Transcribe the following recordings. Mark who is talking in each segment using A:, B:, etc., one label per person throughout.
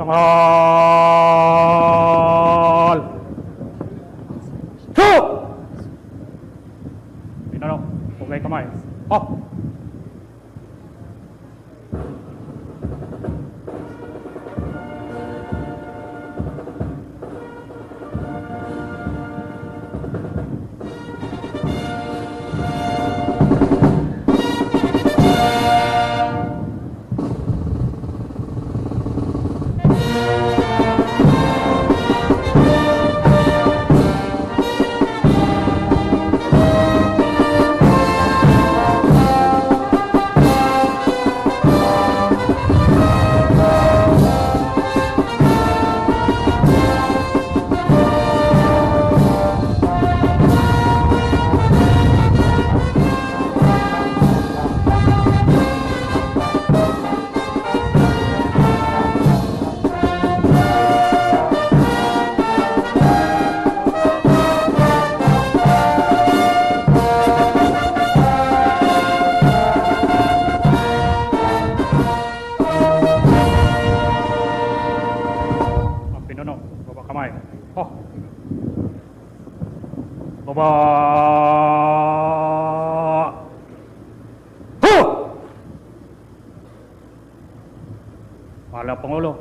A: Tanghal! Shoot! Pinano, okay kamay. Up! Baba! Ho! Mahal Pangulo,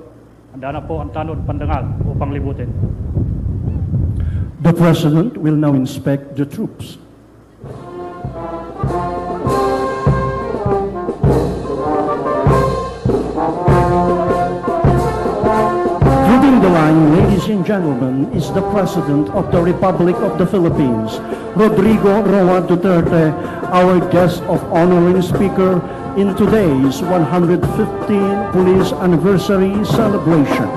A: handa na po ang tanod pandangal upang libutin.
B: The President will now inspect the troops. Leading the line, ladies and gentlemen, is the President of the Republic of the Philippines, Rodrigo Roa Duterte, our guest of honor and speaker in today's 115th Police Anniversary celebration.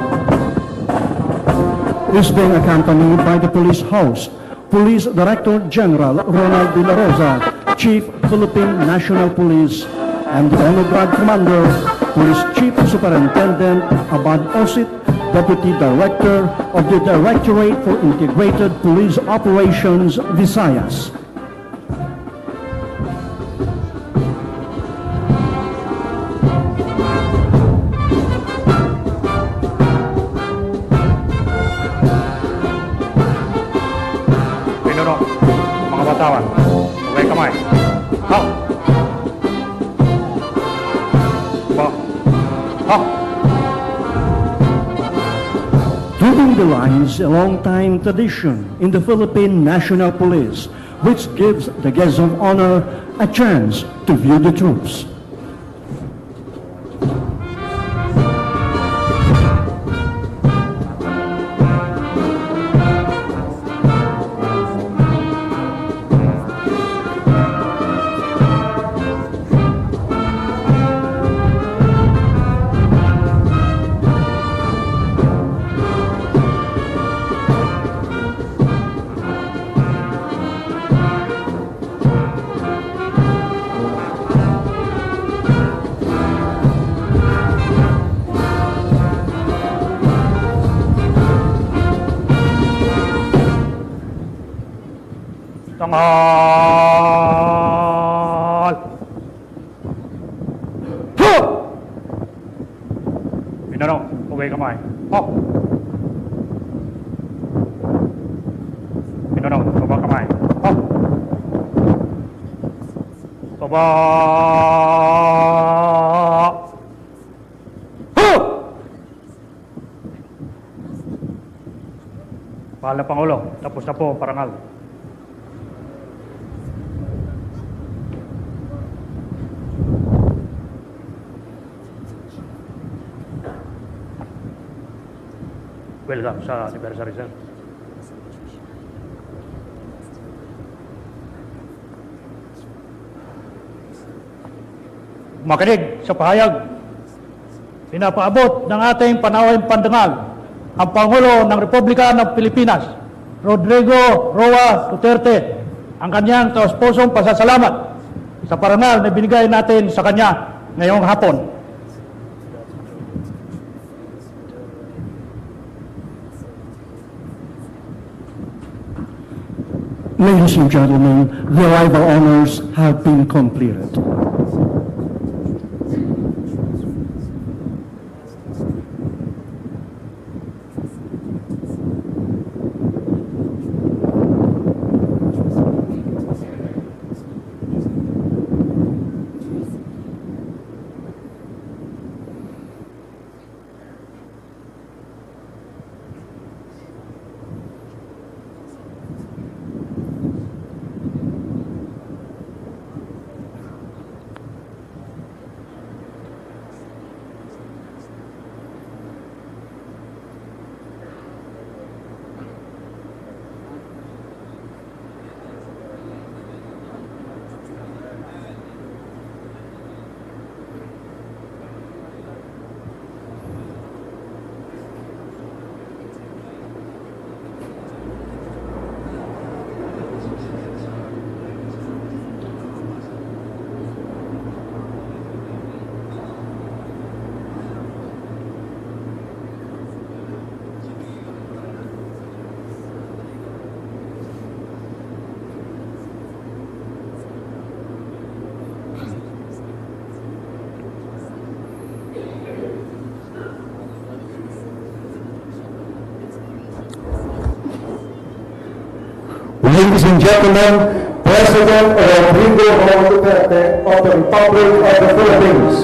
B: Is being accompanied by the police host, Police Director General Ronald De La Rosa, Chief Philippine National Police, and the Honor Guard Commander, Police Chief Superintendent Abad Osit, Deputy Director of the Directorate for Integrated Police Operations, Visayas.
A: Pinuno, mga batawan, okay kamay. Ha! Ba! Ha!
B: Leading the line is a long-time tradition in the Philippine National Police, which gives the guests of honor a chance to view the troops.
A: Tanghal! Ho! Pinano, okay kamay. Ho! Pinano, baba kamay. Ho! Baba! Ho! Mahal na Pangulo, tapos na po ang parangal. Welcome sa anniversary, sir. Makinig sa pahayag. Pinapaabot ng ating panawing pandangal ang Pangulo ng Republika ng Pilipinas, Rodrigo Roa Duterte, ang kanyang taus-pusong pasasalamat sa parangal na binigay natin sa kanya ngayong hapon.
B: Ladies and gentlemen, the arrival honors have been completed.
C: Ladies and gentlemen, President Rodrigo Duterte of the Republic of the Philippines.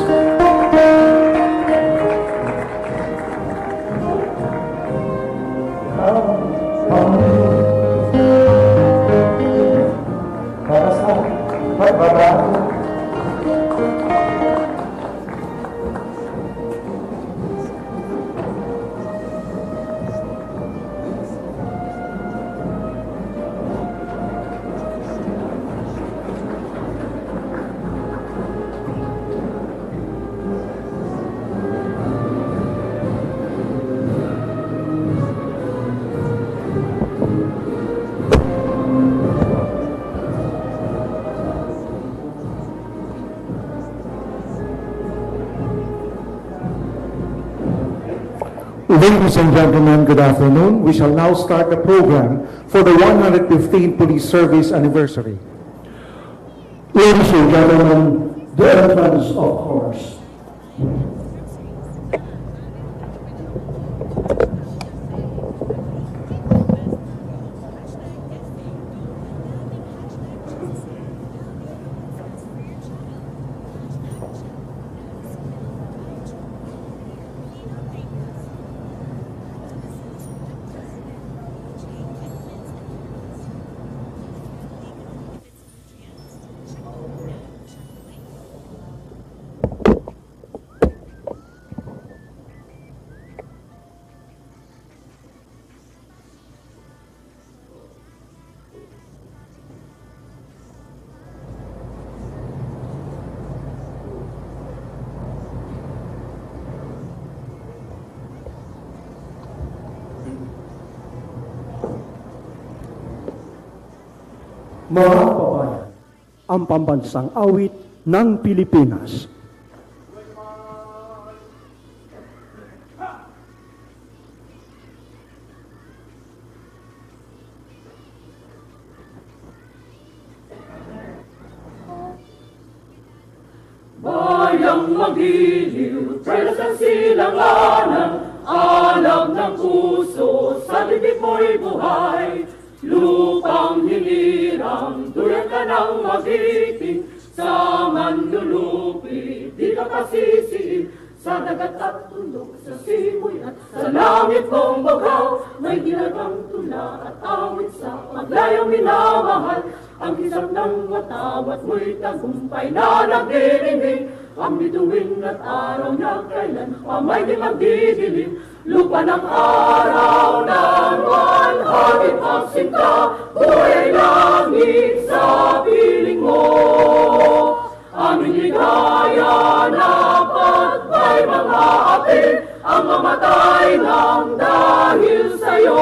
C: Ladies and gentlemen, good afternoon. We shall now start the program for the 115th Police Service Anniversary.
B: Ladies and gentlemen, the entrance of course. Mga kababayan, ang pambansang awit ng Pilipinas.
D: Bayang magiliw, trelas ng silanganan, alam ng puso, sa bibig mo'y buhay. Lupang hinirang, tulad ka ng magiting, sa manlulupi, di ka pasisiin. Sa dagat at tundok, sa simoy at sa langit mong bagaw, may ginagang tula at awit sa paglayang minamahal. Ang kisap ng matawat mo'y tagumpay na nagdirinig, ang bituin at araw na kailan pa may di magdidilim. Lupa ng araw ng walhagit ang sinta, buhay langit sa piling mo. Aming ligaya na patbay mga api, ang mamatay ng dahil sa'yo.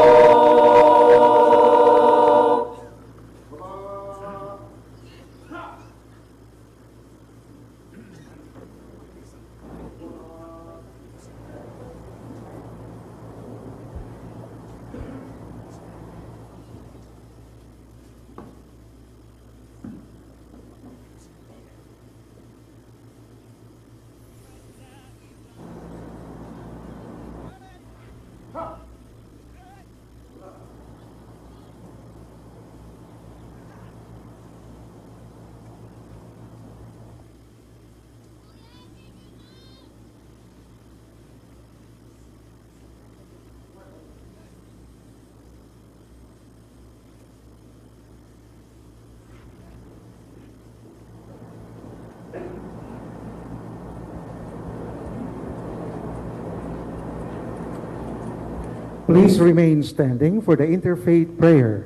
C: Please remain standing for the interfaith prayer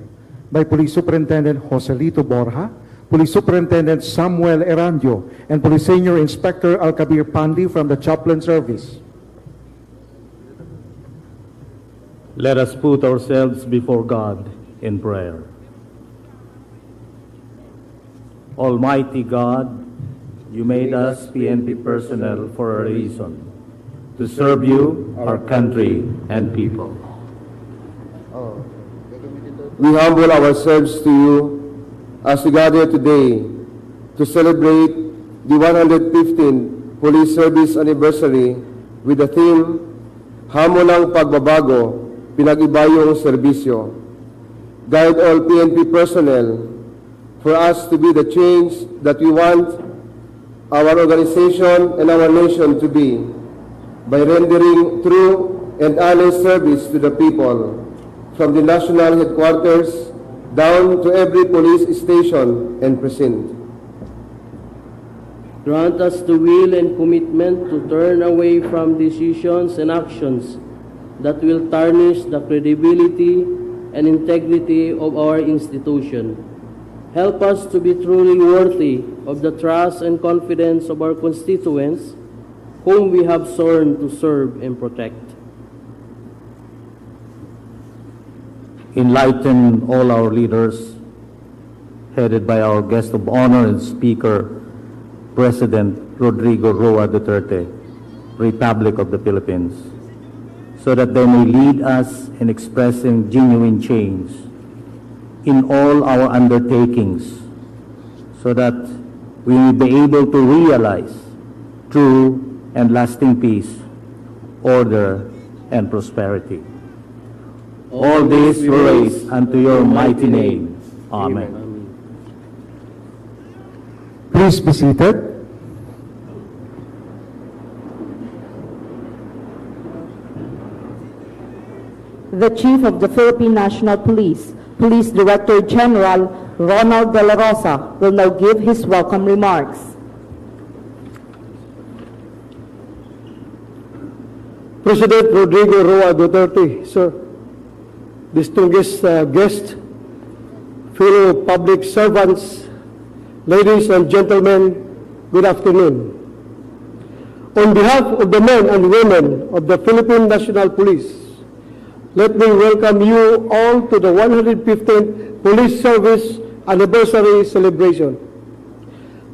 C: by Police Superintendent Joselito Borja, Police Superintendent Samuel Erandio, and Police Senior Inspector Alcabir Pandi from the Chaplain Service.
E: Let us put ourselves before God in prayer. Almighty God, you made us PNP personnel for a reason, to serve you, our country, and people.
F: We humble ourselves to you as we gather today to celebrate the 115th Police Service Anniversary with the theme, Hamulang Pagbabago, Pinag-ibayong Serbisyo. Guide all PNP personnel for us to be the change that we want our organization and our nation to be by rendering true and honest service to the people from the national headquarters down to every police station and precinct.
G: Grant us the will and commitment to turn away from decisions and actions that will tarnish the credibility and integrity of our institution. Help us to be truly worthy of the trust and confidence of our constituents, whom we have sworn to serve and protect.
E: Enlighten all our leaders, headed by our guest of honor and speaker, President Rodrigo Roa Duterte, Republic of the Philippines, so that they may lead us in expressing genuine change in all our undertakings, so that we may be able to realize true and lasting peace, order, and prosperity. All this we raise unto your mighty name. Amen.
C: Please be seated.
H: The Chief of the Philippine National Police, Police Director General Ronald De La Rosa, will now give his welcome remarks.
I: President Rodrigo Roa Duterte, sir, distinguished guests, fellow public servants, ladies and gentlemen, good afternoon. On behalf of the men and women of the Philippine National Police, let me welcome you all to the 115th Police Service Anniversary Celebration.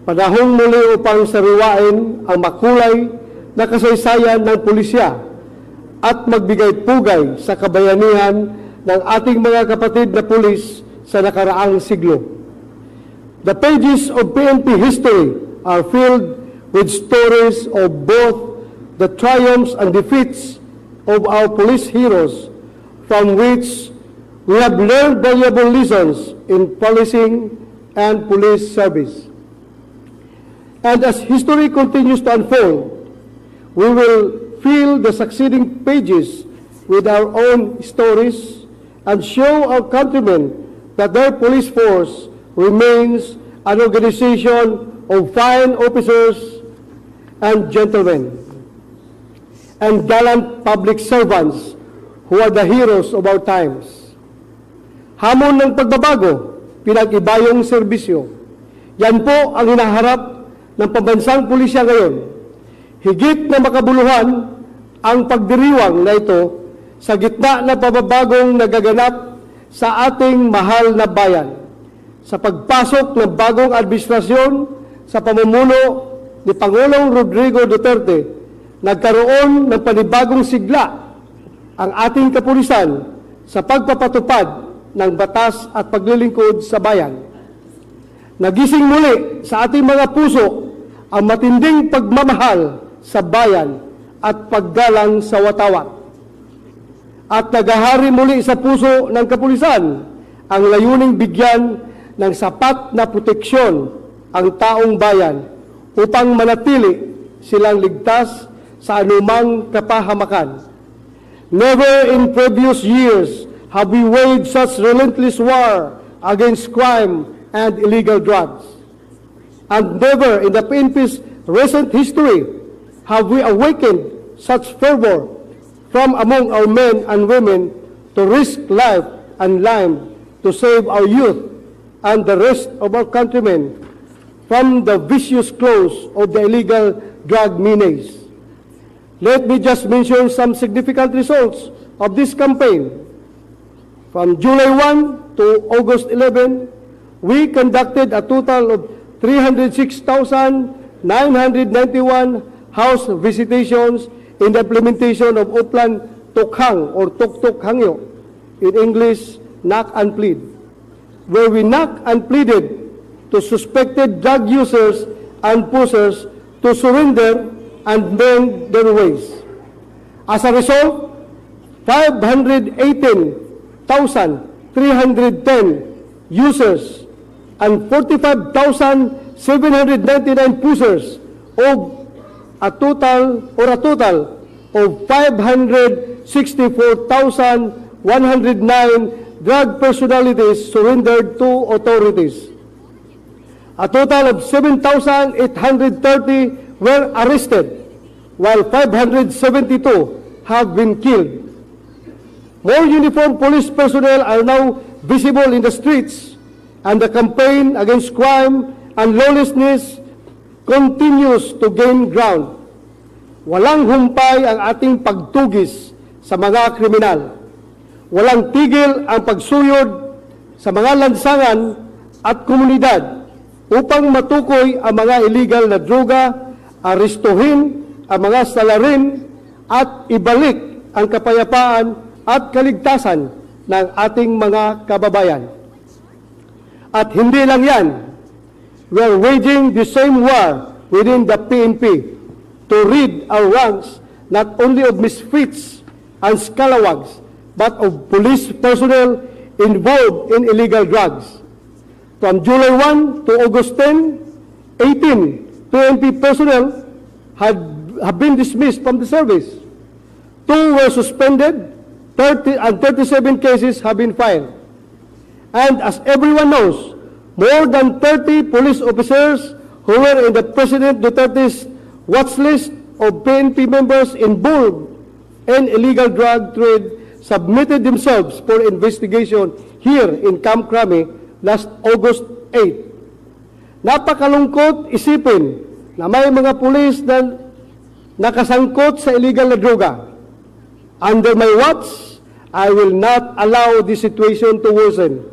I: Panahong muli upang sariwain ang makulay na kasaysayan ng pulisya at magbigay pugay sa kabayanihan ng ating mga kapatid na pulis sa nakaraang siglo. The pages of PNP history are filled with stories of both the triumphs and defeats of our police heroes, from which we have learned valuable lessons in policing and police service. And as history continues to unfold, we will fill the succeeding pages with our own stories and show our countrymen that their police force remains an organization of fine officers and gentlemen and gallant public servants who are the heroes of our times. Hamon ng pagbabago, pinag-ibayong serbisyo. Yan po ang hinaharap ng pambansang pulisya ngayon. Higit na makabuluhan ang pagdiriwang na ito sa gitna ng pababagong nagaganap sa ating mahal na bayan. Sa pagpasok ng bagong administrasyon sa pamumuno ni Pangulong Rodrigo Duterte, nagkaroon ng panibagong sigla ang ating kapulisan sa pagpapatupad ng batas at paglilingkod sa bayan. Nagising muli sa ating mga puso ang matinding pagmamahal sa bayan at paggalang sa watawat. At nagahari muli sa puso ng kapulisan ang layuning bigyan ng sapat na proteksyon ang taong bayan upang manatili silang ligtas sa anumang kapahamakan. Never in previous years have we waged such relentless war against crime and illegal drugs. And never in the PNP's recent history have we awakened such fervor from among our men and women to risk life and limb to save our youth and the rest of our countrymen from the vicious claws of the illegal drug menace. Let me just mention some significant results of this campaign. From July 1 to August 11, we conducted a total of 306,991 house visitations in the implementation of Uplan Tokhang or Tok-Tok Hangyo, in English, knock and plead, where we knock and pleaded to suspected drug users and pushers to surrender and mend their ways. As a result, 518,310 users and 45,799 pushers of a total of 564,109 drug personalities surrendered to authorities. A total of 7,830 were arrested, while 572 have been killed. More uniformed police personnel are now visible in the streets, and the campaign against crime and lawlessness continues to gain ground. Walang humpay ang ating pagtugis sa mga kriminal. Walang tigil ang pagsuyod sa mga lansangan at komunidad upang matukoy ang mga illegal na droga, arestuhin ang mga salarin at ibalik ang kapayapaan at kaligtasan ng ating mga kababayan. At hindi lang yan, we are waging the same war within the PNP to rid our ranks not only of misfits and scalawags, but of police personnel involved in illegal drugs. From July 1 to August 10, 18 PNP personnel have been dismissed from the service. 2 were suspended, 37 cases have been filed. And as everyone knows, more than 30 police officers who were in the President Duterte's watch list of PNP members involved in illegal drug trade submitted themselves for investigation here in Camp Crame last August 8. Napakalungkot isipin na may mga pulis na nakasangkot sa illegal na droga. Under my watch, I will not allow this situation to worsen.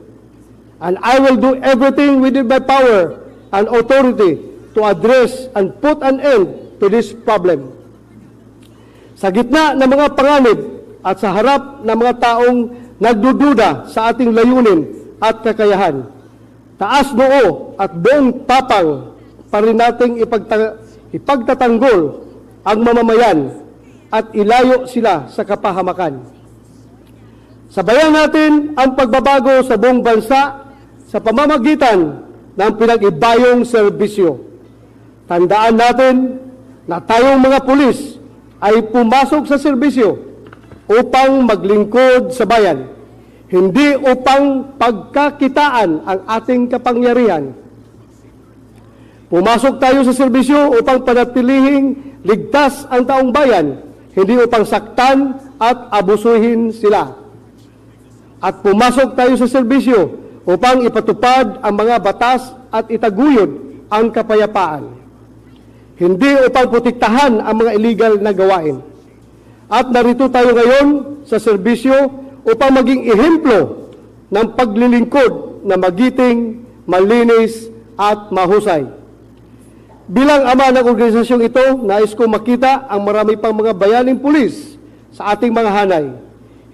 I: And I will do everything within my power and authority to address and put an end to this problem. Sa gitna ng mga panganib at sa harap ng mga taong nagdududa sa ating layunin at kakayahan, taas noo at buong tapang pa rin nating ipagtatanggol ang mamamayan at ilayo sila sa kapahamakan. Sabayan natin ang pagbabago sa buong bansa sa pamamagitan ng pinag-ibayong serbisyo. Tandaan natin na tayong mga pulis ay pumasok sa serbisyo upang maglingkod sa bayan, hindi upang pagkakitaan ang ating kapangyarihan. Pumasok tayo sa serbisyo upang panatilihing ligtas ang taong bayan, hindi upang saktan at abusuhin sila. At pumasok tayo sa serbisyo upang ipatupad ang mga batas at itaguyod ang kapayapaan, hindi upang protektahan ang mga illegal na gawain. At narito tayo ngayon sa serbisyo upang maging ehemplo ng paglilingkod na magiting, malinis at mahusay. Bilang ama ng organisasyong ito, nais ko makita ang marami pang mga bayaning pulis sa ating mga hanay.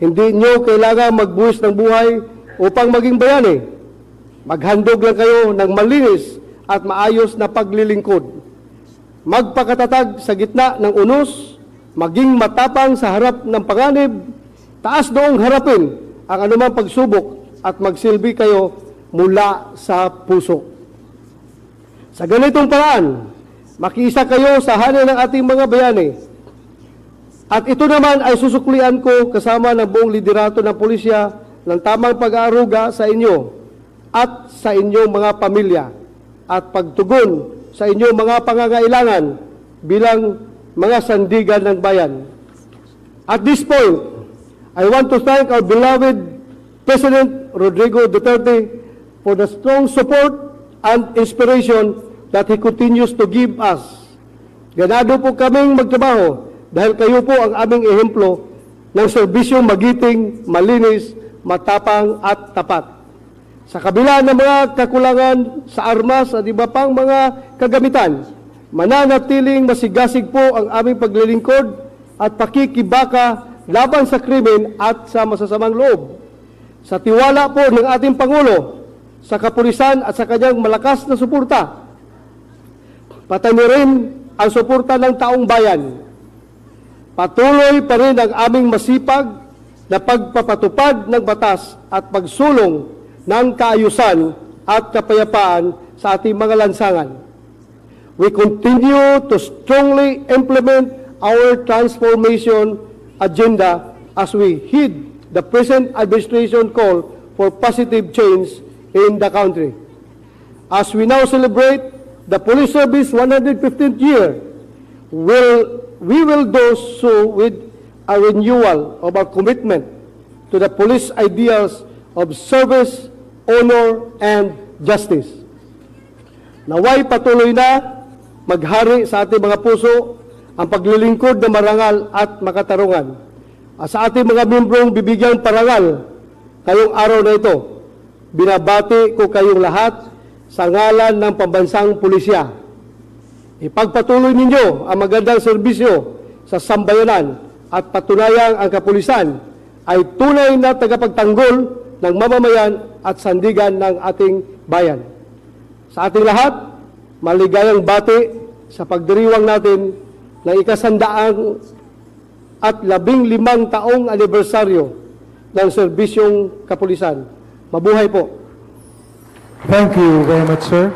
I: Hindi nyo kailangan magbuhis ng buhay upang maging bayani. Maghandog lang kayo ng malinis at maayos na paglilingkod. Magpakatatag sa gitna ng unos, maging matapang sa harap ng panganib, taas noong harapin ang anumang pagsubok at magsilbi kayo mula sa puso. Sa ganitong paraan, makiisa kayo sa hanay ng ating mga bayani. At ito naman ay susuklian ko kasama ng buong liderato ng pulisya ng tamang pag-aaruga sa inyo at sa inyong mga pamilya at pagtugon sa inyong mga pangangailangan bilang mga sandigan ng bayan. At this point, I want to thank our beloved President Rodrigo Duterte for the strong support and inspiration that he continues to give us. Ganado po kaming magtrabaho dahil kayo po ang aming ehemplo ng serbisyong magiting, malinis, matapang at tapat. Sa kabila ng mga kakulangan sa armas at iba pang mga kagamitan, mananatiling masigasig po ang aming paglilingkod at pakikibaka laban sa krimen at sa masasamang loob. Sa tiwala po ng ating Pangulo, sa kapulisan at sa kanyang malakas na suporta, pati rin ang suporta ng taong bayan. Patuloy pa rin ang aming masipag na pagpapatupad ng batas at pagsulong ng kaayusan at kapayapaan sa ating mga lansangan. We continue to strongly implement our transformation agenda as we heed the present administration call for positive change in the country. As we now celebrate the Police Service 115th year, we will do so with a renewal of our commitment to the police ideals of service, honor, and justice. Naway patuloy na maghari sa ating mga puso ang paglilingkod na marangal at makatarungan. At sa ating mga membrong bibigyan parangal ngayong araw na ito, binabati ko kayong lahat sa ngalan ng pambansang pulisya. Ipagpatuloy ninyo ang magandang serbisyo sa sambayanan at patunayang ang kapulisan ay tunay na tagapagtanggol ng mamamayan at sandigan ng ating bayan. Sa ating lahat, maligayang bati sa pagdiriwang natin ng ikasandaang at 15 taong anibersaryo ng serbisyong kapulisan. Mabuhay po!
C: Thank you very much, sir.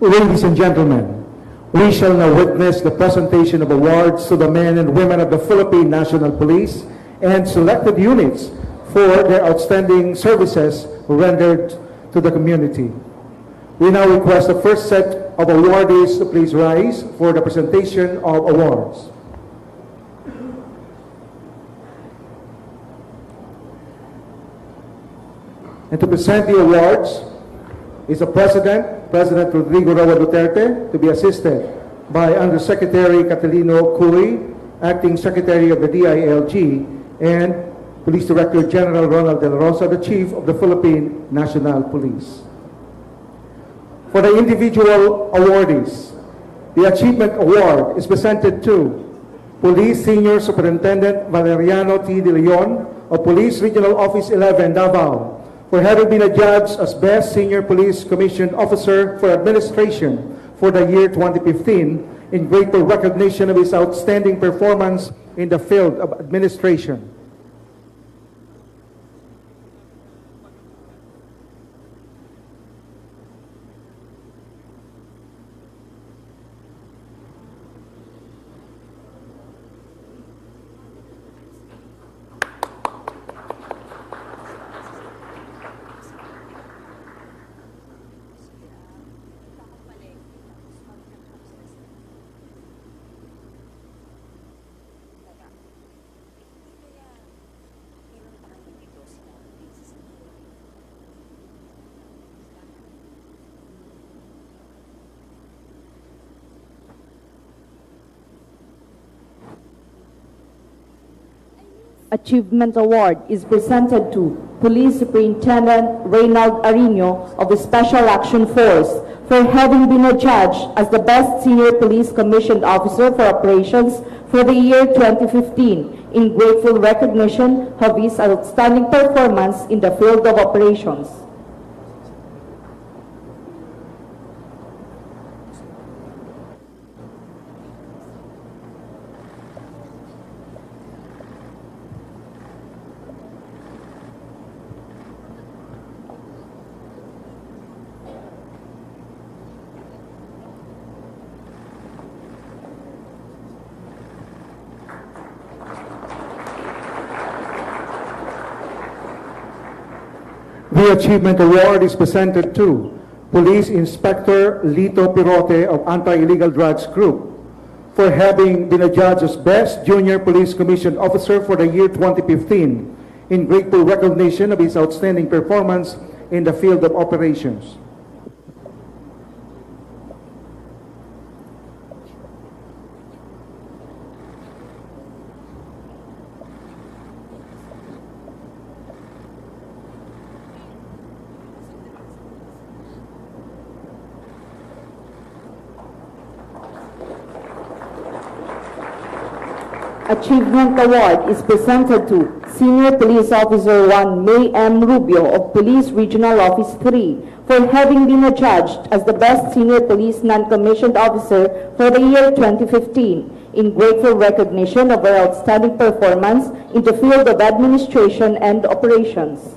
C: Ladies and gentlemen, we shall now witness the presentation of awards to the men and women of the Philippine National Police and selected units for their outstanding services rendered to the community. We now request the first set of awardees to please rise for the presentation of awards. And to present the awards is the President Rodrigo Roa Duterte, to be assisted by Undersecretary Catalino Cuy, Acting Secretary of the DILG, and Police Director General Ronald De La Rosa, the Chief of the Philippine National Police. For the individual awardees, the Achievement Award is presented to Police Senior Superintendent Valeriano T. De Leon of Police Regional Office 11, Davao, for having been adjudged as Best Senior Police Commissioned Officer for Administration for the year 2015 in grateful recognition of his outstanding performance in the field of administration.
H: Achievement Award is presented to Police Superintendent Reynald Arino of the Special Action Force for having been adjudged as the Best Senior Police Commissioned Officer for Operations for the year 2015 in grateful recognition of his outstanding performance in the field of operations.
C: The Achievement Award is presented to Police Inspector Lito Pirote of Anti-Illegal Drugs Group for having been adjudged as Best Junior Police Commissioned Officer for the year 2015 in grateful recognition of his outstanding performance in the field of operations.
H: Achievement Award is presented to Senior Police Officer 1 May M. Rubio of Police Regional Office 3 for having been adjudged as the best senior police non-commissioned officer for the year 2015 in grateful recognition of her outstanding performance in the field of administration and operations.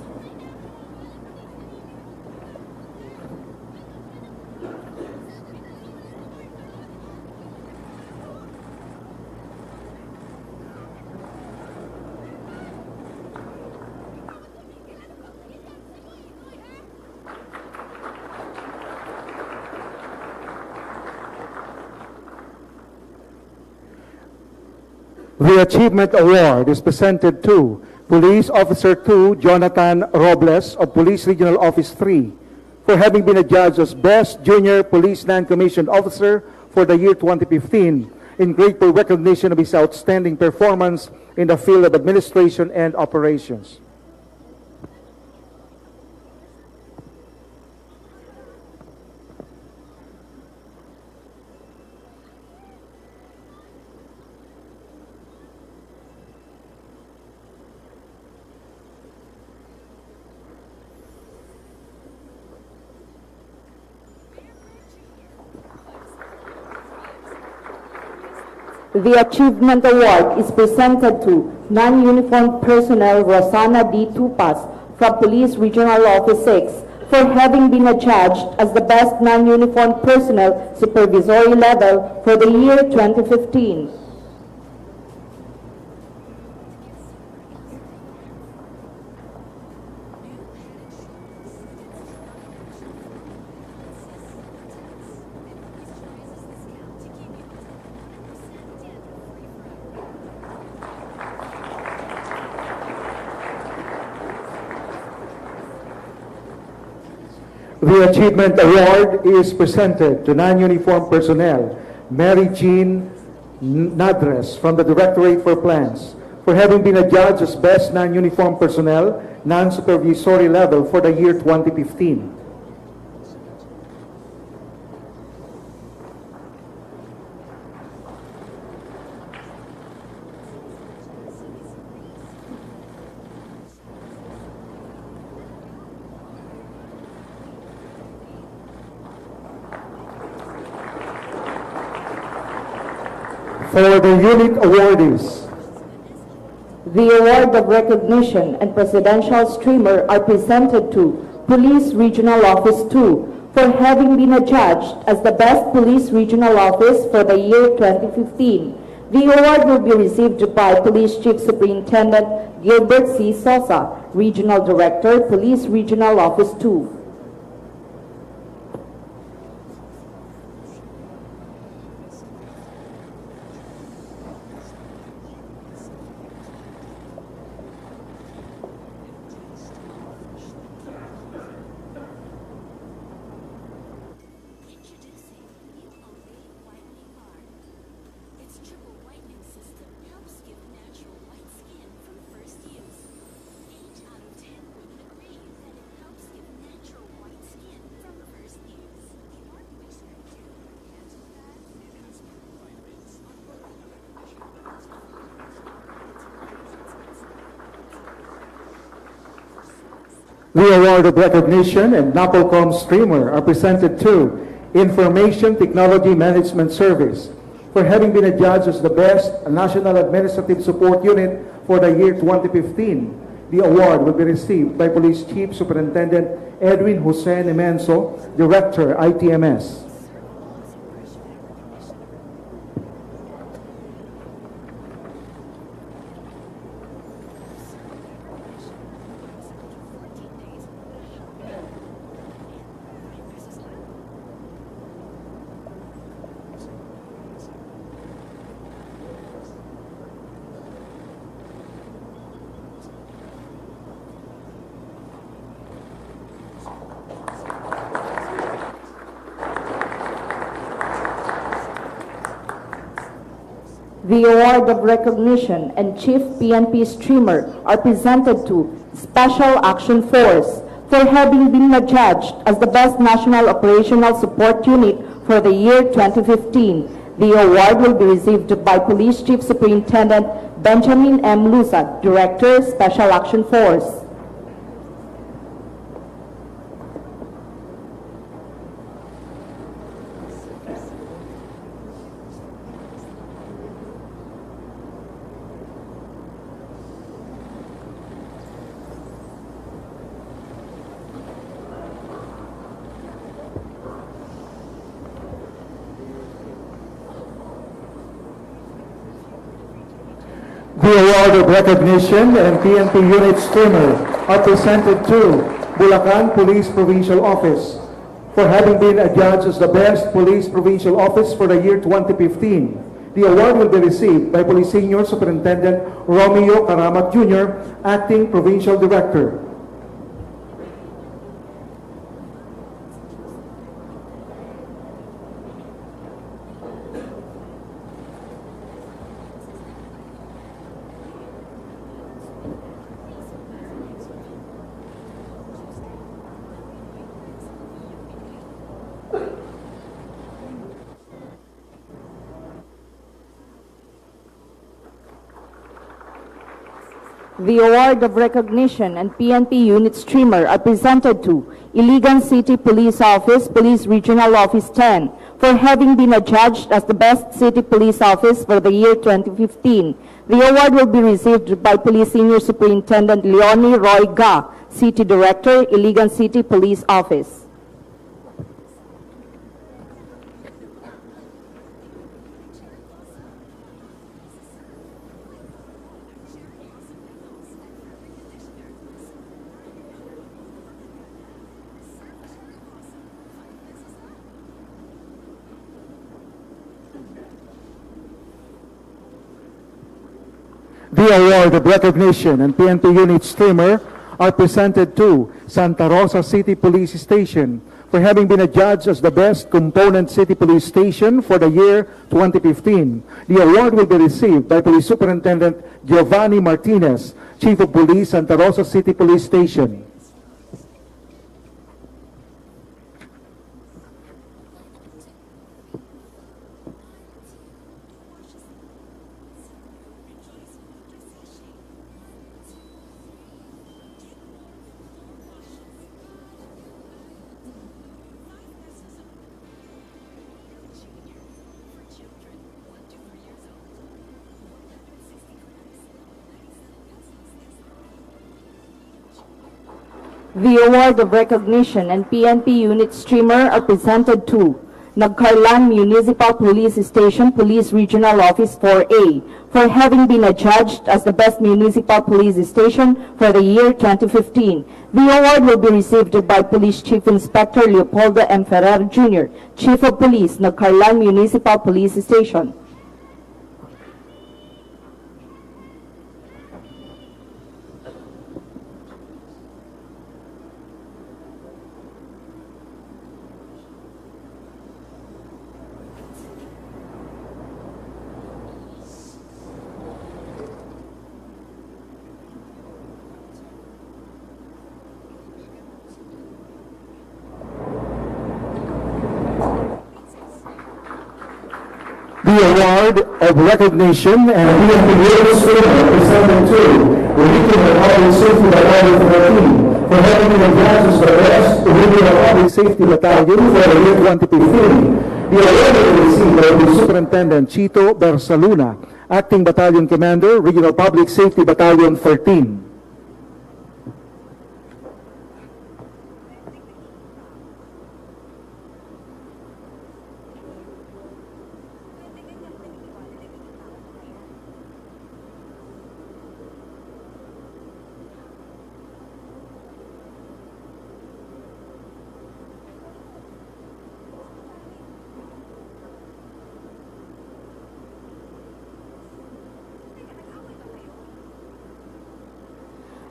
C: The Achievement Award is presented to Police Officer 2 Jonathan Robles of Police Regional Office 3 for having been adjudged as Best Junior Police Non-Commissioned Officer for the year 2015 in grateful recognition of his outstanding performance in the field of administration and operations.
H: The Achievement Award is presented to non-uniformed personnel Rosana D. Tupas from Police Regional Office 6 for having been adjudged as the best non-uniformed personnel supervisory level for the year 2015.
C: The Achievement Award is presented to non-uniformed personnel Mary Jean Nadres from the Directorate for Plans for having been adjudged as Best Non-Uniformed Personnel, Non-Supervisory Level for the year 2015. For the unit awardees,
H: the award of recognition and presidential streamer are presented to Police Regional Office 2 for having been adjudged as the best police regional office for the year 2015. The award will be received by Police Chief Superintendent Gilbert C. Sosa, Regional Director, Police Regional Office 2.
C: The award of recognition and NAPOLCOM streamer are presented to Information Technology Management Service for having been adjudged as the best National Administrative Support Unit for the year 2015. The award will be received by Police Chief Superintendent Edwin Jose Nemenso, Director, ITMS.
H: The award of recognition and Chief PNP streamer are presented to Special Action Force for having been adjudged as the best National Operational Support Unit for the year 2015. The award will be received by Police Chief Superintendent Benjamin M. Lusat, Director, Special Action Force.
C: The award of recognition and PNP Unit Streamer are presented to Bulacan Police Provincial Office for having been adjudged as the best police provincial office for the year 2015. The award will be received by Police Senior Superintendent Romeo Caramat Jr., Acting Provincial Director.
H: The award of recognition and PNP Unit Streamer are presented to Iligan City Police Office, Police Regional Office 10, for having been adjudged as the best city police office for the year 2015. The award will be received by Police Senior Superintendent Leonie Roy Ga, City Director, Iligan City Police Office.
C: The award of recognition and PNP Unit Streamer are presented to Santa Rosa City Police Station for having been adjudged as the best component city police station for the year 2015. The award will be received by Police Superintendent Giovanni Martinez, Chief of Police, Santa Rosa City Police Station.
H: The award of recognition and PNP Unit Streamer are presented to Nagcarlan Municipal Police Station, Police Regional Office 4A, for having been adjudged as the best municipal police station for the year 2015. The award will be received by Police Chief Inspector Leopoldo M. Ferrer Jr., Chief of Police, Nagcarlan Municipal Police Station.
C: The award of recognition and PNP Unit Streamer presented to Regional Public Safety Battalion 14 for having been adjudged as the best Regional Public Safety Battalion for the year 2015. The award will be received by the Superintendent Chito Bersaluna, Acting Battalion Commander, Regional Public Safety Battalion 13.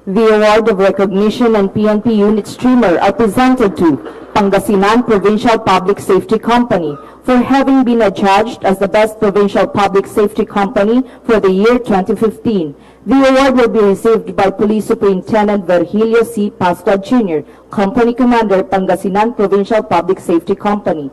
H: The award of recognition and PNP Unit Streamer are presented to Pangasinan Provincial Public Safety Company for having been adjudged as the best provincial public safety company for the year 2015. The award will be received by Police Superintendent Virgilio C. Pascua Jr., Company Commander, Pangasinan Provincial Public Safety Company.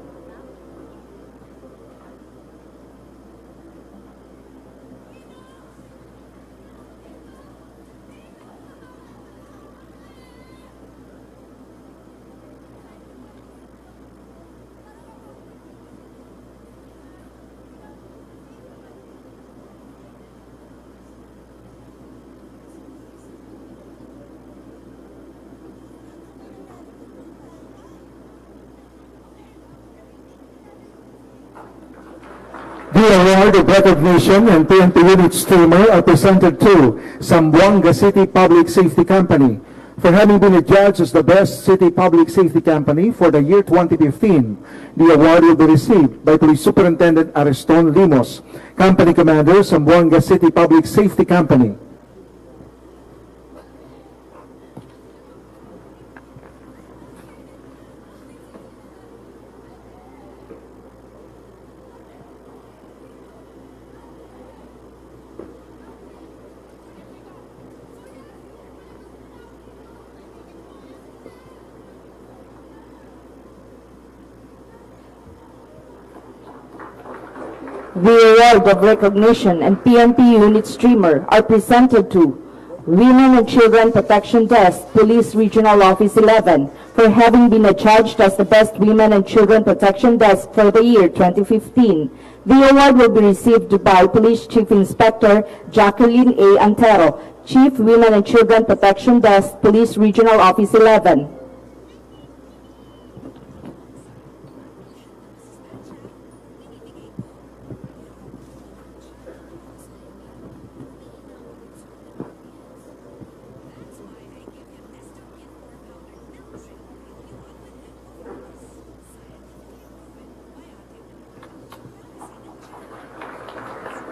C: The award of recognition and PNP unit streamer are presented to Zamboanga City Public Safety Company for having been adjudged as the best city public safety company for the year 2015. The award will be received by Police Superintendent Ariston Limos, Company Commander, Zamboanga City Public Safety Company.
H: The award of recognition and PNP unit streamer are presented to Women and Children Protection Desk, Police Regional Office 11, for having been adjudged as the best Women and Children Protection Desk for the year 2015. The award will be received by Police Chief Inspector Jacqueline A. Antero, Chief Women and Children Protection Desk, Police Regional Office 11.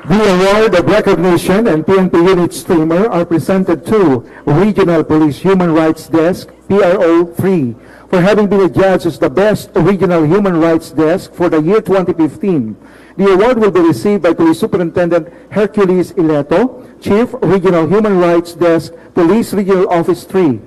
C: The award of recognition and PNP unit streamer are presented to Regional Police Human Rights Desk, PRO 3, for having been adjudged as the best Regional Human Rights Desk for the year 2015. The award will be received by Police Superintendent Hercules Ileto, Chief Regional Human Rights Desk, Police Regional Office 3.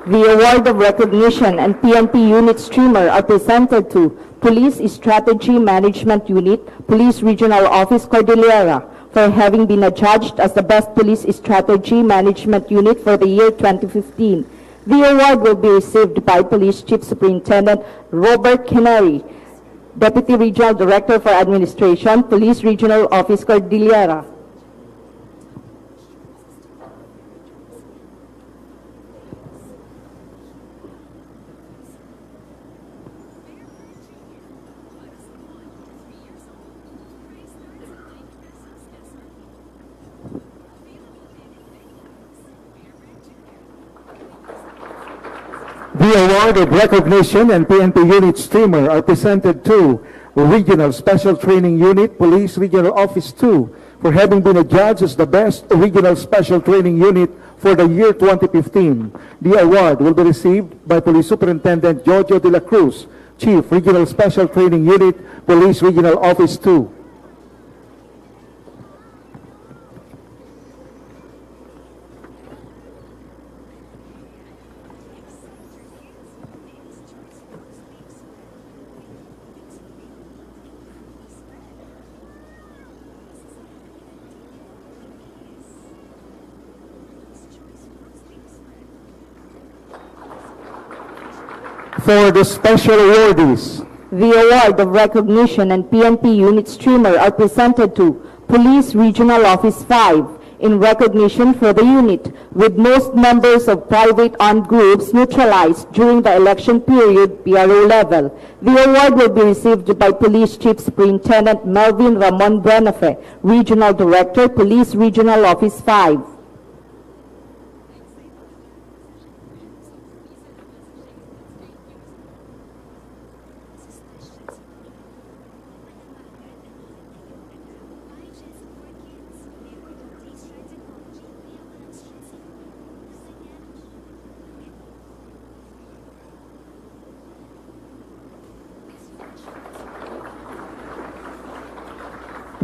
H: The award of recognition and PNP unit streamer are presented to Police Strategy Management Unit, Police Regional Office Cordillera, for having been adjudged as the best Police Strategy Management Unit for the year 2015. The award will be received by Police Chief Superintendent Robert Canary, Deputy Regional Director for Administration, Police Regional Office Cordillera.
C: The award of recognition and PNP unit streamer are presented to Regional Special Training Unit, Police Regional Office 2, for having been adjudged as the best Regional Special Training Unit for the year 2015. The award will be received by Police Superintendent Jojo de la Cruz, Chief Regional Special Training Unit, Police Regional Office 2. For the special awardees,
H: The award of recognition and PNP unit streamer are presented to Police Regional Office 5 in recognition for the unit with most members of private armed groups neutralized during the election period PRO level. The award will be received by Police Chief Superintendent Melvin Ramon Buenafe, Regional Director, Police Regional Office 5.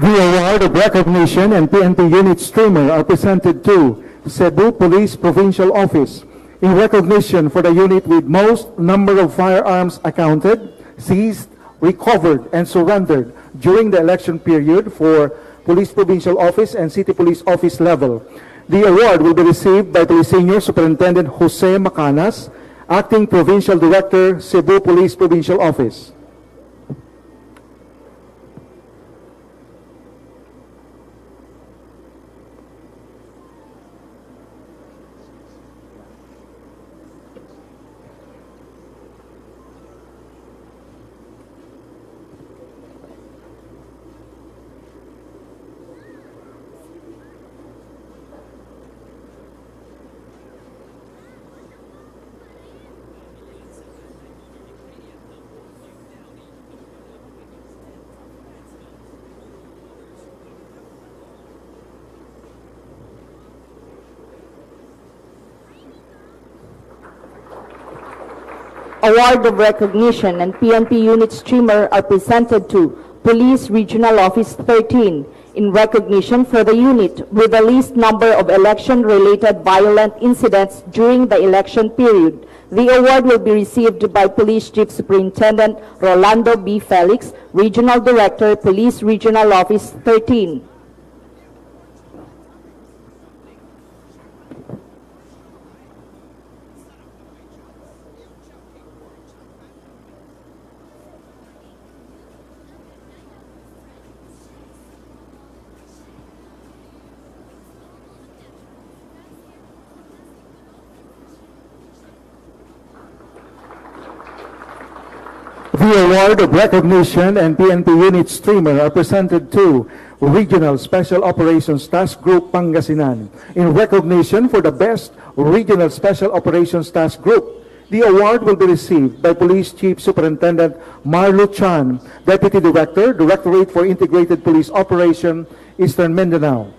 C: The award of recognition and PNP unit streamer are presented to Cebu Police Provincial Office in recognition for the unit with most number of firearms accounted, seized, recovered, and surrendered during the election period for Police Provincial Office and City Police Office level. The award will be received by Police Senior Superintendent Jose Macanas, Acting Provincial Director, Cebu Police Provincial Office.
H: Award of recognition and PNP unit streamer are presented to Police Regional Office 13 in recognition for the unit with the least number of election-related violent incidents during the election period. The award will be received by Police Chief Superintendent Rolando B. Felix, Regional Director, Police Regional Office 13.
C: The award of recognition and PNP unit streamer are presented to Regional Special Operations Task Group Pangasinan in recognition for the best Regional Special Operations Task Group. The award will be received by Police Chief Superintendent Marlo Chan, Deputy Director, Directorate for Integrated Police Operation, Eastern Mindanao.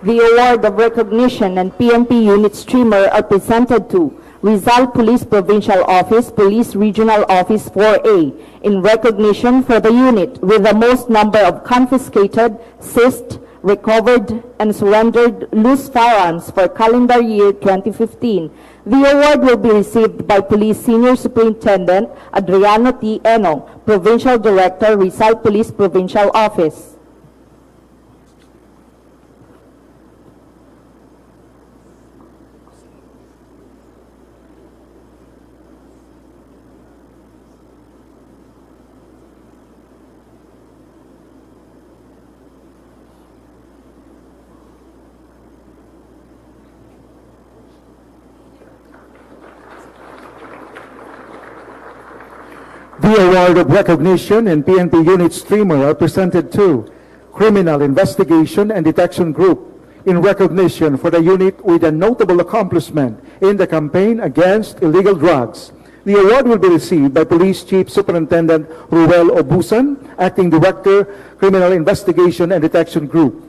H: The award of recognition and PNP unit streamer are presented to Rizal Police Provincial Office, Police Regional Office 4A, in recognition for the unit with the most number of confiscated, seized, recovered, and surrendered loose firearms for calendar year 2015. The award will be received by Police Senior Superintendent Adriano T. Eno, Provincial Director, Rizal Police Provincial Office.
C: The award of recognition and PNP unit streamer are presented to Criminal Investigation and Detection Group in recognition for the unit with a notable accomplishment in the campaign against illegal drugs. The award will be received by Police Chief Superintendent Ruel Obusan, Acting Director, Criminal Investigation and Detection Group.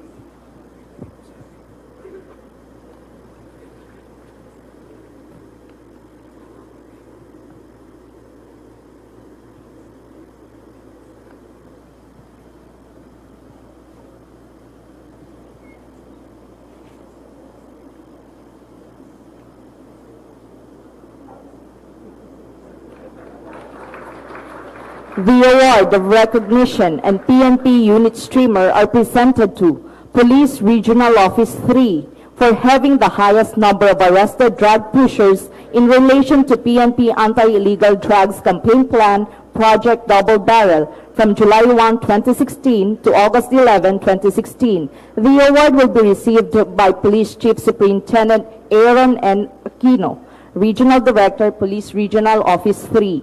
H: The award of recognition and PNP unit streamer are presented to Police Regional Office 3 for having the highest number of arrested drug pushers in relation to PNP Anti-Illegal Drugs Campaign Plan Project Double Barrel from July 1, 2016 to August 11, 2016. The award will be received by Police Chief Superintendent Aaron N. Aquino, Regional Director, Police Regional Office 3.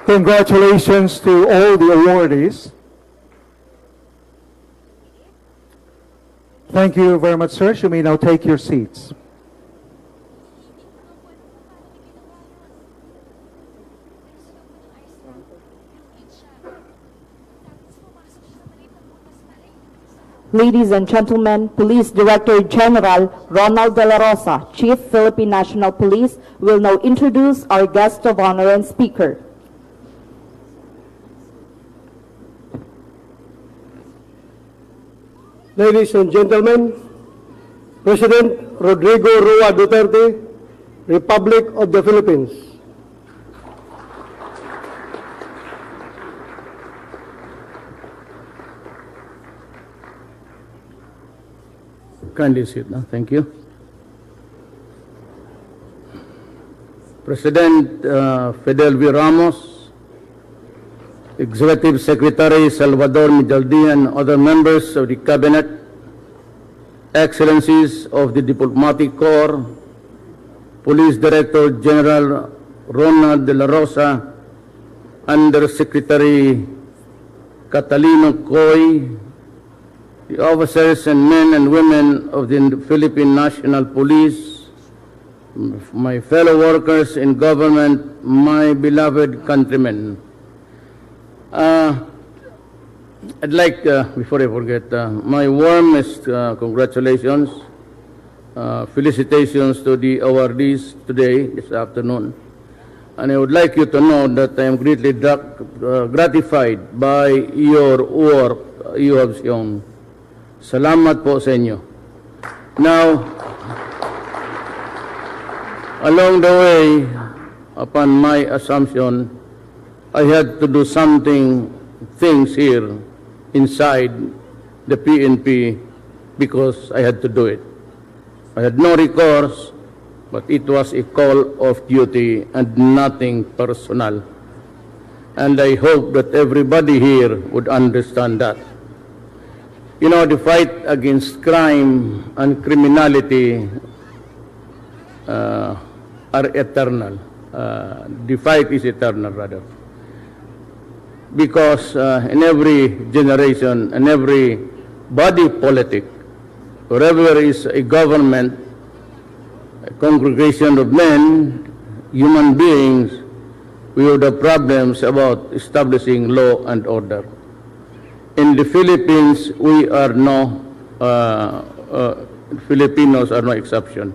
C: Congratulations to all the awardees. Thank you very much, sir. You may now take your seats.
H: Ladies and gentlemen, Police Director General Ronald De La Rosa, Chief Philippine National Police, will now introduce our guest of honor and speaker.
I: Ladies and gentlemen, President Rodrigo Roa Duterte, Republic of the Philippines.
J: Kindly sit now. Thank you. President Fidel V. Ramos, Executive Secretary Salvador Mijaldi, and other members of the Cabinet, Excellencies of the Diplomatic Corps, Police Director General Ronald De La Rosa, Undersecretary Catalino Coy, the officers and men and women of the Philippine National Police, my fellow workers in government, my beloved countrymen. I'd like, before I forget, my warmest congratulations, felicitations to the awardees today, this afternoon. And I would like you to know that I am greatly gratified by your work you have shown. Salamat po sa inyo. Now, along the way, upon my assumption, I had to do things here inside the PNP because I had to do it. I had no recourse, but it was a call of duty and nothing personal. And I hope that everybody here would understand that. You know, the fight against crime and criminality are eternal. The fight is eternal, rather. Because in every generation and every body politic, wherever there is a government, a congregation of men, human beings, we would have problems about establishing law and order. In the Philippines, we are Filipinos are no exception.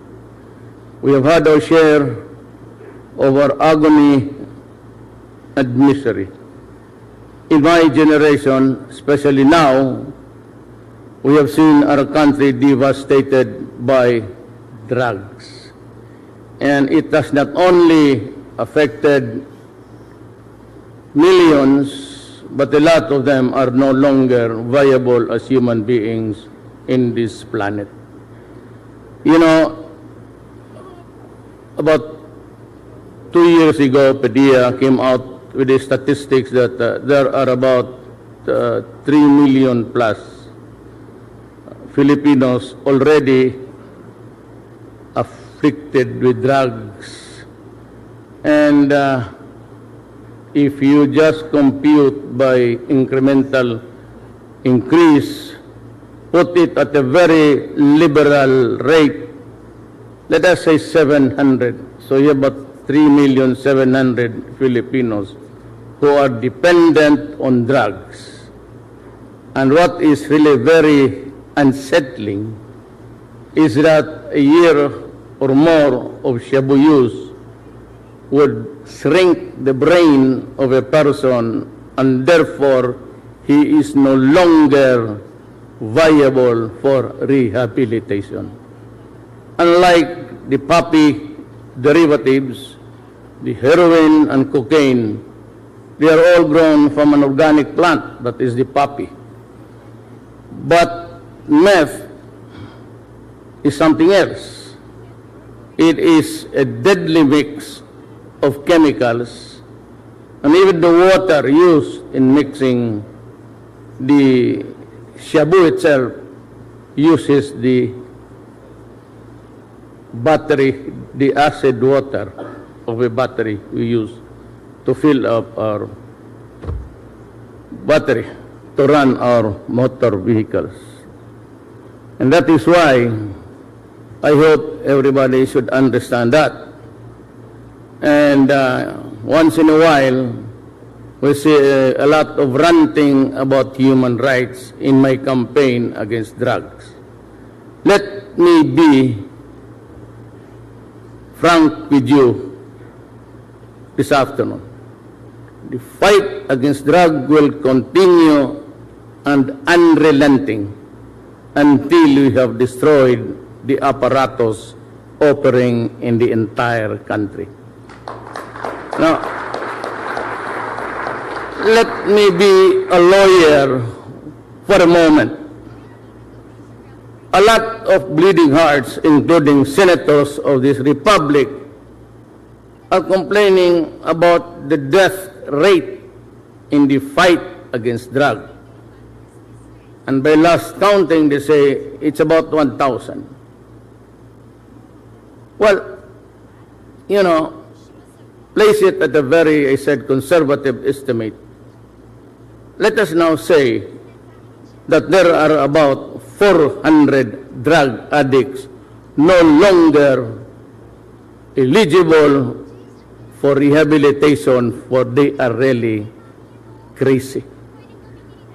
J: We have had our share of our agony and misery. In my generation, especially now, we have seen our country devastated by drugs. And it has not only affected millions, but a lot of them are no longer viable as human beings in this planet. You know, about 2 years ago, PDEA came out with the statistics that there are about 3 million plus Filipinos already afflicted with drugs. And if you just compute by incremental increase, put it at a very liberal rate, let us say 700. So you have about 3,700,000 Filipinos who are dependent on drugs. And what is really very unsettling is that a year or more of shabu use would shrink the brain of a person, and therefore he is no longer viable for rehabilitation. Unlike the poppy derivatives, the heroin and cocaine, they are all grown from an organic plant, that is the poppy. But meth is something else. It is a deadly mix of chemicals, and even the water used in mixing the shabu itself uses the battery, the acid water of a battery we use to fill up our battery to run our motor vehicles. And that is why I hope everybody should understand that. And once in a while, we see a lot of ranting about human rights in my campaign against drugs. Let me be frank with you this afternoon. The fight against drug will continue and unrelenting until we have destroyed the apparatus operating in the entire country. Now, let me be a lawyer for a moment. A lot of bleeding hearts, including senators of this republic, are complaining about the death rate in the fight against drugs. And by last counting, they say it's about 1,000. Well, you know, place it at a very, I said, conservative estimate. Let us now say that there are about 400 drug addicts no longer eligible for rehabilitation, for they are really crazy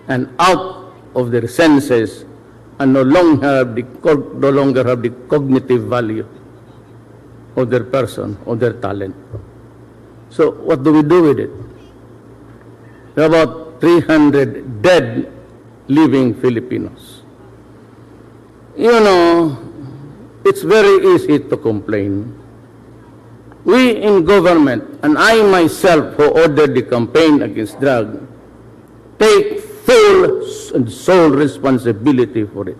J: and out of their senses and no longer have the cognitive value of their person, of their talent. So what do we do with it? There are about 300 dead living Filipinos. You know, it's very easy to complain. We in government, and I myself who ordered the campaign against drugs, take full and sole responsibility for it.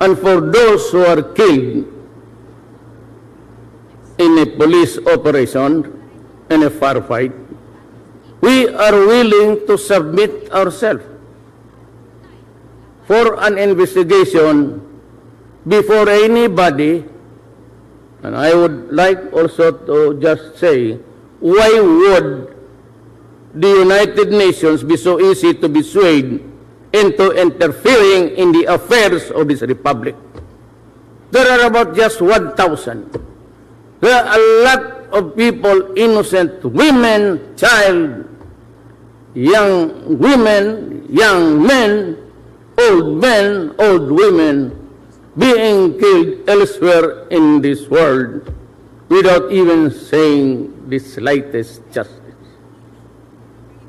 J: And for those who are killed in a police operation, in a firefight, we are willing to submit ourselves for an investigation before anybody. And I would like also to just say, why would the United Nations be so easy to be swayed into interfering in the affairs of this republic? There are about just 1,000. There are a lot of people, innocent women, child, young women, young men, old women, being killed elsewhere in this world without even saying the slightest justice.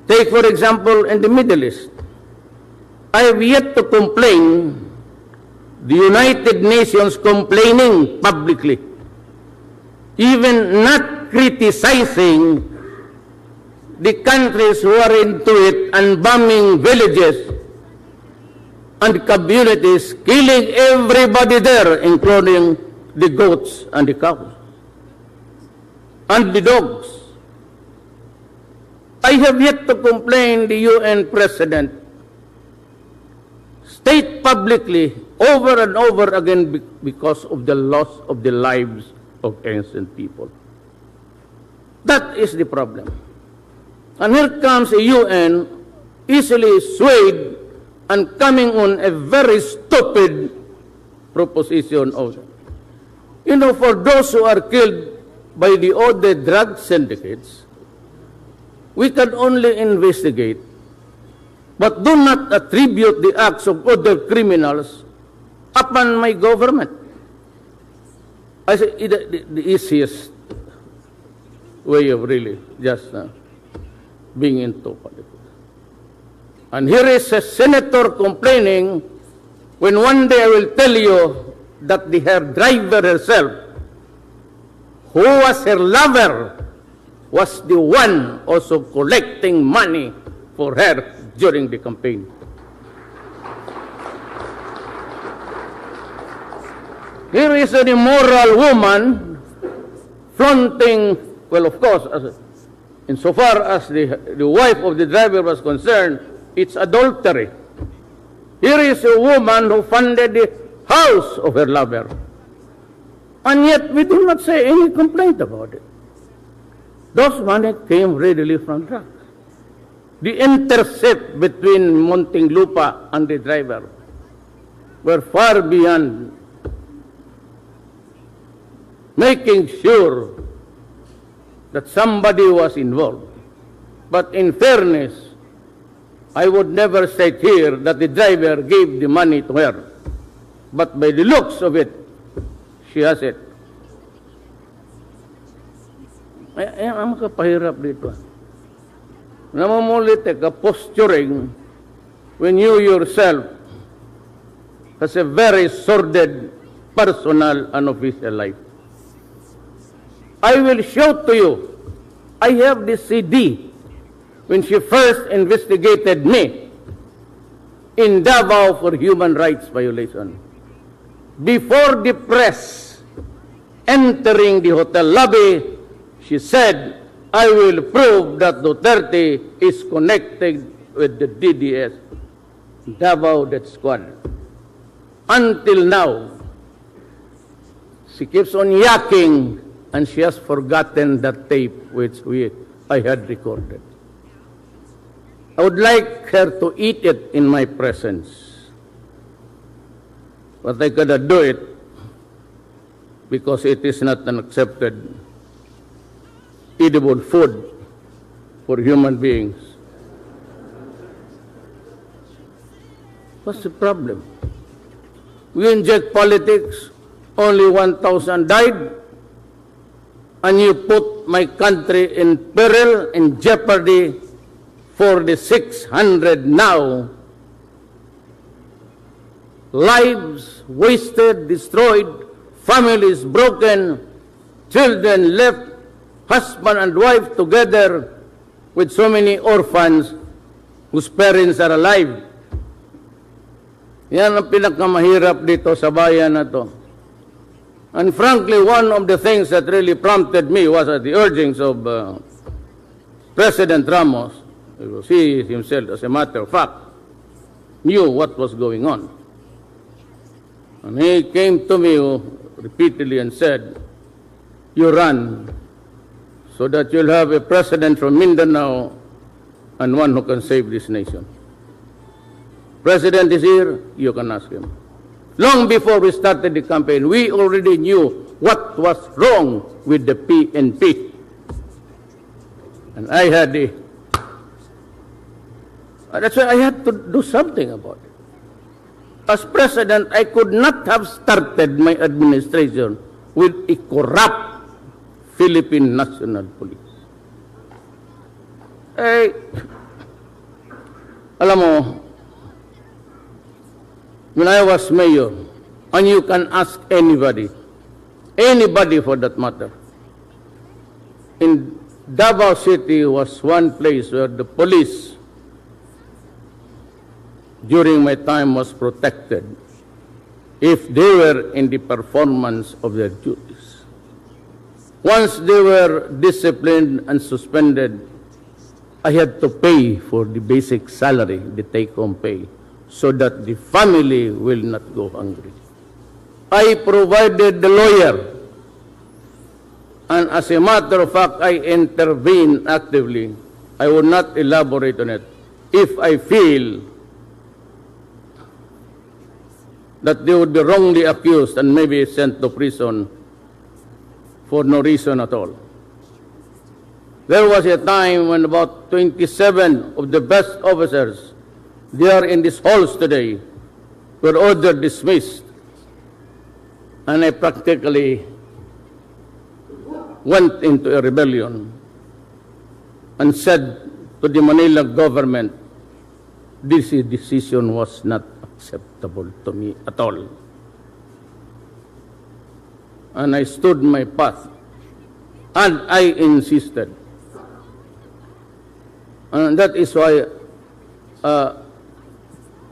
J: Take, for example, in the Middle East. I have yet to complain, the United Nations complaining publicly, even not criticizing the countries who are into it and bombing villages and communities, killing everybody there, including the goats and the cows and the dogs. I have yet to complain the UN President state publicly over and over again because of the loss of the lives of innocent people. That is the problem. And here comes a UN easily swayed and coming on a very stupid proposition of, you know, for those who are killed by the other drug syndicates, we can only investigate, but do not attribute the acts of other criminals upon my government. I say the easiest way of really just being into politics. And here is a senator complaining when one day I will tell you that her driver herself, who was her lover, was the one also collecting money for her during the campaign. Here is an immoral woman flaunting, well, of course, insofar as the wife of the driver was concerned, it's adultery. Here is a woman who funded the house of her lover. And yet we do not say any complaint about it. Those money came readily from drugs. The intercept between Muntinlupa and the driver were far beyond making sure that somebody was involved. But in fairness, I would never say here that the driver gave the money to her. But by the looks of it, she has it. Ang makapahirap dito. Namumulit ka posturing when you yourself has a very sordid personal and official life. I will show to you, I have this CD when she first investigated me in Davao for human rights violation. Before the press entering the hotel lobby, she said, I will prove that Duterte is connected with the DDS, Davao Death Squad. Until now, she keeps on yakking, and she has forgotten that tape which I had recorded. I would like her to eat it in my presence, but I cannot do it because it is not an accepted edible food for human beings. What's the problem? We inject politics, only 1,000 died, and you put my country in peril, in jeopardy for the 600 now. Lives wasted, destroyed, families broken, children left, husband and wife together with so many orphans whose parents are alive. Yan ang pinakamahirap dito sa bayan na to. And frankly, one of the things that really prompted me was at the urgings of President Ramos. He himself, as a matter of fact, knew what was going on. And he came to me repeatedly and said, you run so that you'll have a president from Mindanao and one who can save this nation. President is here, you can ask him. Long before we started the campaign, we already knew what was wrong with the PNP. And I had that's why I had to do something about it. As president, I could not have started my administration with a corrupt Philippine National Police. Alam mo, when I was mayor, and you can ask anybody for that matter, in Davao City was one place where the police during my time was protected if they were in the performance of their duties. Once they were disciplined and suspended, I had to pay for the basic salary, the take-home pay, so that the family will not go hungry. I provided the lawyer, and as a matter of fact, I intervened actively. I will not elaborate on it. If I feel that they would be wrongly accused and maybe sent to prison for no reason at all. There was a time when about 27 of the best officers, they are in these halls today, were ordered dismissed. And I practically went into a rebellion and said to the Manila government, this decision was not acceptable to me at all. And I stood my path, and I insisted. And that is why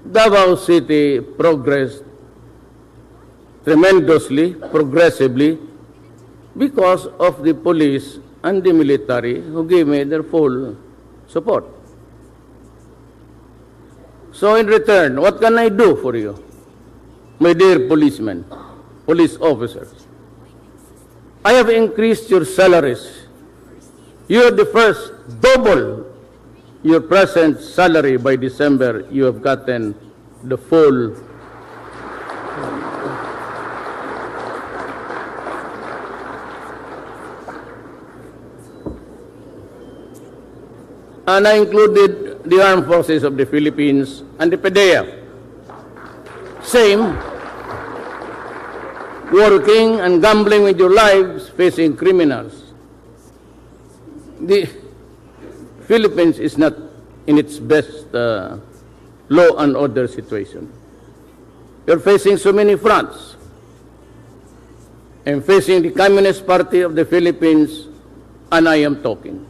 J: Davao City progressed tremendously, progressively, because of the police and the military who gave me their full support. So in return, what can I do for you, my dear policemen, police officers? I have increased your salaries You're the first, double your present salary by December. You have gotten the full and I included the Armed Forces of the Philippines and the PDEA. Same, working and gambling with your lives, facing criminals. The Philippines is not in its best law and order situation. You're facing so many fronts. I'm facing the Communist Party of the Philippines, and I am talking.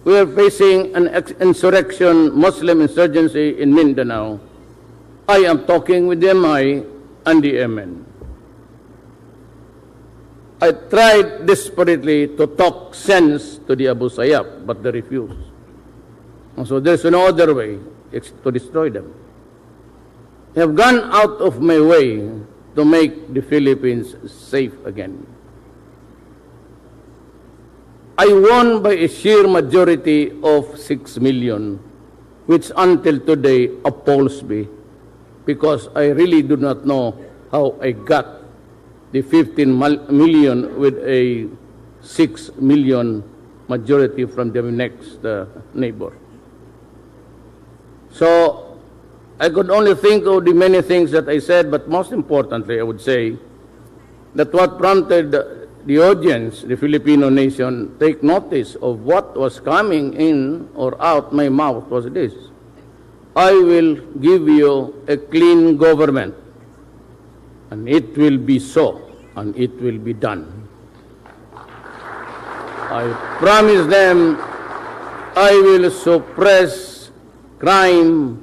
J: We are facing an insurrection, Muslim insurgency in Mindanao. I am talking with the MI and the MN. I tried desperately to talk sense to the Abu Sayyaf, but they refused. And so there's no other way to destroy them. I have gone out of my way to make the Philippines safe again. I won by a sheer majority of 6 million, which until today appalls me, because I really do not know how I got the 15 million with a 6 million majority from the next neighbor. So I could only think of the many things that I said, but most importantly, I would say that what prompted the audience, the Filipino nation, take notice of what was coming in or out my mouth was this: I will give you a clean government, and it will be so, and it will be done. I promise them I will suppress crime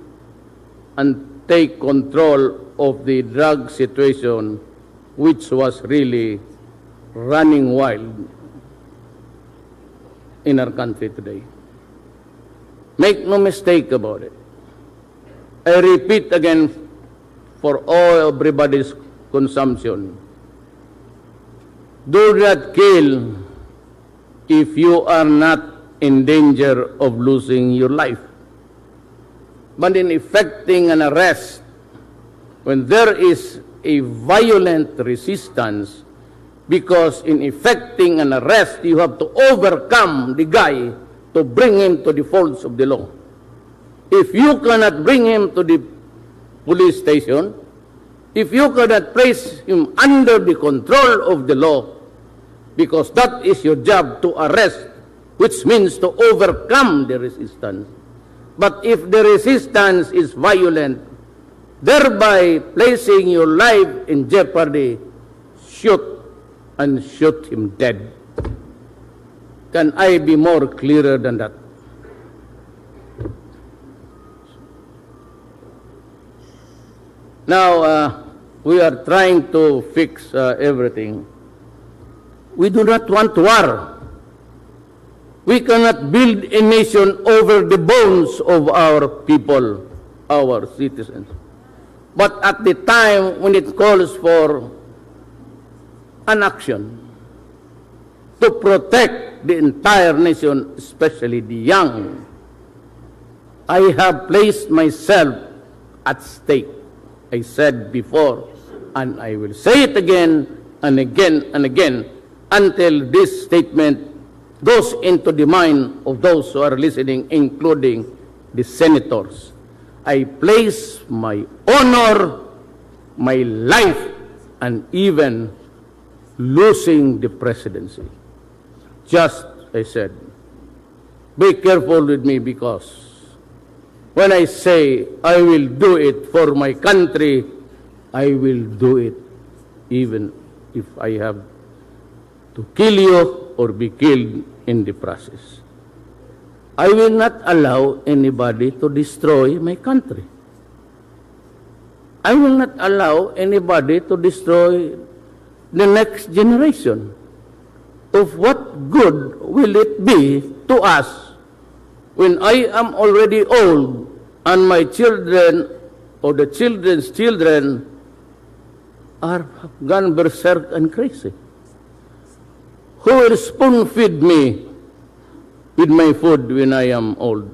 J: and take control of the drug situation, which was really running wild in our country today. Make no mistake about it. I repeat again for all everybody's consumption. Do not kill if you are not in danger of losing your life. But in effecting an arrest, when there is a violent resistance, because in effecting an arrest, you have to overcome the guy to bring him to the folds of the law. If you cannot bring him to the police station, if you cannot place him under the control of the law, because that is your job, to arrest, which means to overcome the resistance. But if the resistance is violent, thereby placing your life in jeopardy, shoot and shoot him dead. Can I be more clearer than that? Now, we are trying to fix everything. We do not want war. We cannot build a nation over the bones of our people, our citizens. But at the time when it calls for an action to protect the entire nation, especially the young, I have placed myself at stake. I said before, and I will say it again and again and again until this statement goes into the mind of those who are listening, including the senators. I place my honor, my life, and even losing the presidency. Just, I said, be careful with me, because when I say I will do it for my country, I will do it even if I have to kill you or be killed in the process. I will not allow anybody to destroy my country. I will not allow anybody to destroy the next generation. Of what good will it be to us when I am already old and my children or the children's children are gone berserk and crazy? Who will spoon feed me with my food when I am old?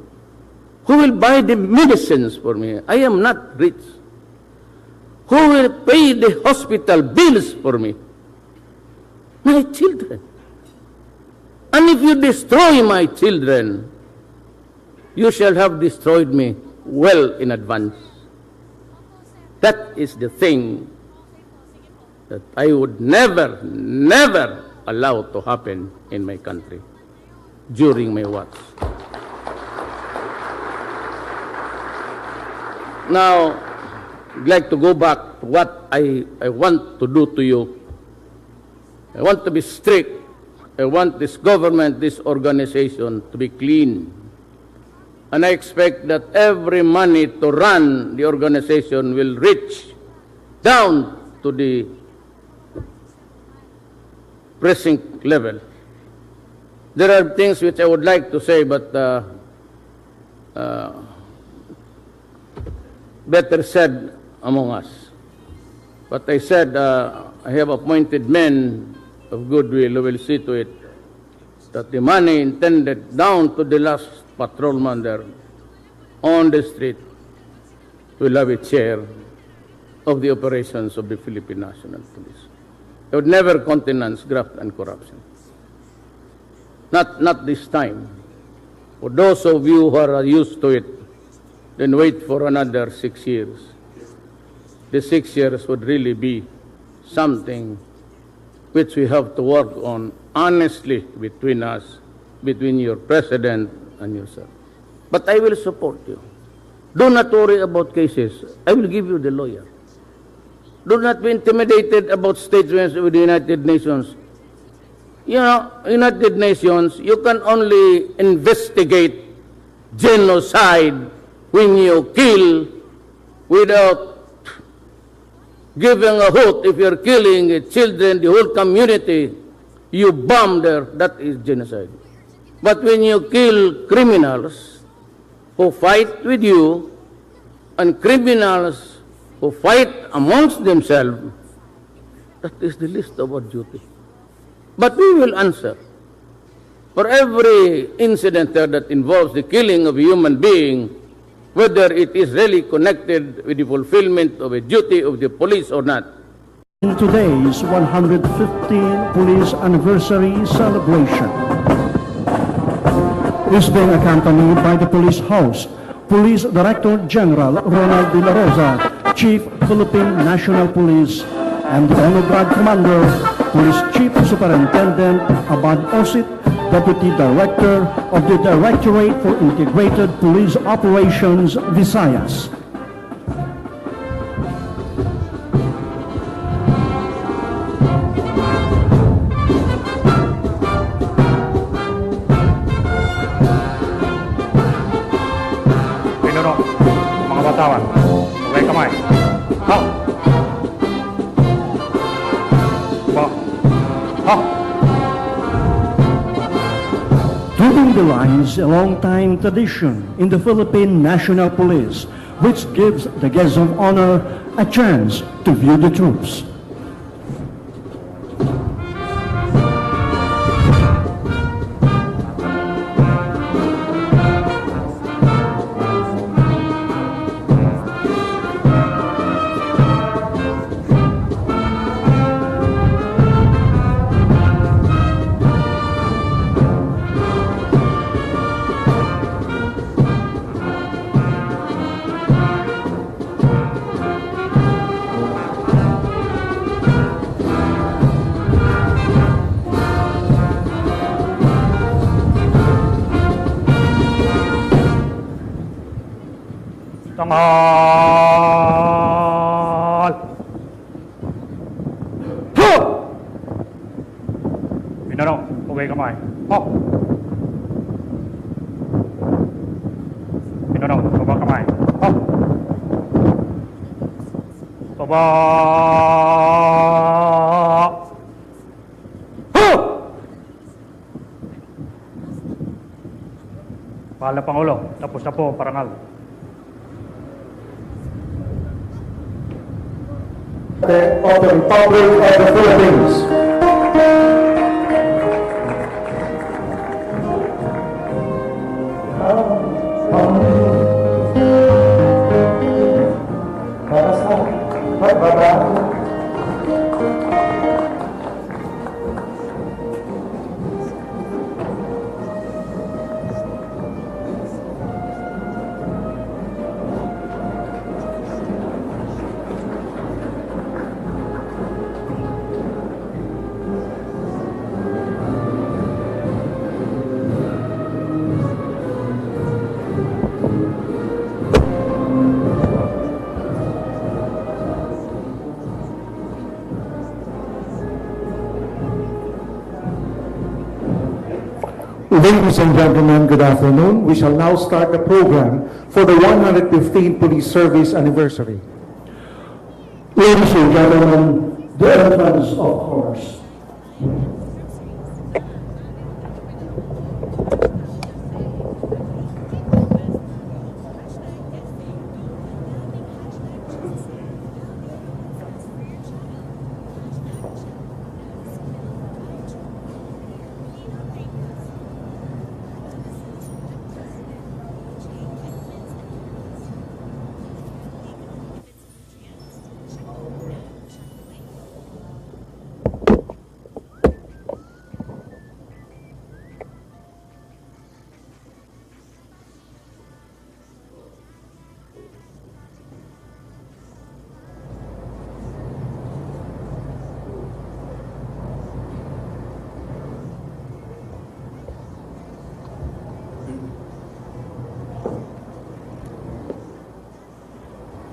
J: Who will buy the medicines for me? I am not rich. Who will pay the hospital bills for me? My children. And if you destroy my children, you shall have destroyed me well in advance. That is the thing that I would never, never allow to happen in my country during my watch. Now, I'd like to go back to what I want to do to you. I want to be strict. I want this government, this organization to be clean. And I expect that every money to run the organization will reach down to the precinct level. There are things which I would like to say, but better said among us. But I said, I have appointed men of goodwill who will see to it that the money intended down to the last patrolman there on the street will have a share of the operations of the Philippine National Police. They would never countenance graft and corruption. Not this time. For those of you who are used to it, then wait for another 6 years. The 6 years would really be something which we have to work on honestly between us, between your president and yourself. But I will support you. Do not worry about cases. I will give you the lawyer. Do not be intimidated about statements with the United Nations. You know, United Nations, you can only investigate genocide when you kill without giving a hoot. If you're killing children, the whole community, you bomb there, that is genocide. But when you kill criminals who fight with you and criminals who fight amongst themselves, that is the least of our duty. But we will answer for every incident there that involves the killing of a human being, whether it is really connected with the fulfillment of a duty of the police or not.
B: In today's 115th Police Anniversary celebration is being accompanied by the Police House, Police Director General Ronald De La Rosa, Chief Philippine National Police, and the Honor Guard Commander, Police Chief Superintendent Abad Osit, Deputy Director of the Directorate for Integrated Police Operations, Visayas.
A: Pinuno, mga batawan, huwag kamay. Hop! Hop!
B: Keeping the line is a long-time tradition in the Philippine National Police, which gives the guests of honor a chance to view the troops.
A: Tangal! Ho! Pinuno, huwag kamay. Hop! Pinuno, huwag kamay. Hop! Baba! Ho! Mahal na Pangulo, tapos na po ang parangal.
C: Of the Republic of the Philippines. Ladies and gentlemen, good afternoon. We shall now start the program for the 115th Police Service Anniversary.
B: Ladies and gentlemen, the entrance of course.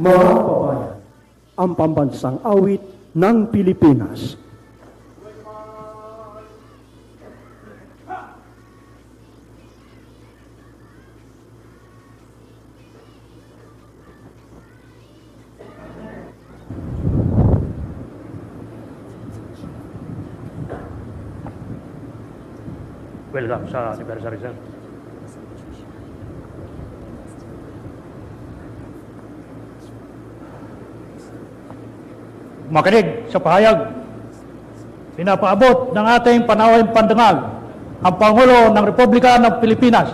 B: Mga kababayan, ang pambansang awit ng Pilipinas.
A: Welcome sa anniversary, sir. Makinig sa pahayag. Pinapaabot ng ating panawang pandangal ang Pangulo ng Republika ng Pilipinas,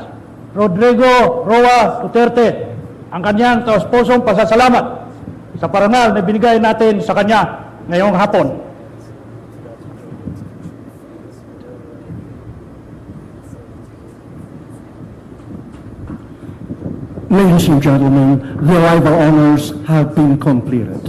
A: Rodrigo Roa Duterte, ang kanyang taus-pusong pasasalamat sa parangal na binigay natin sa kanya ngayong hapon.
B: Ladies and gentlemen, the arrival honors have been completed.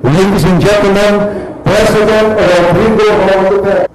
C: Ladies and gentlemen, President Rodrigo Roa Duterte.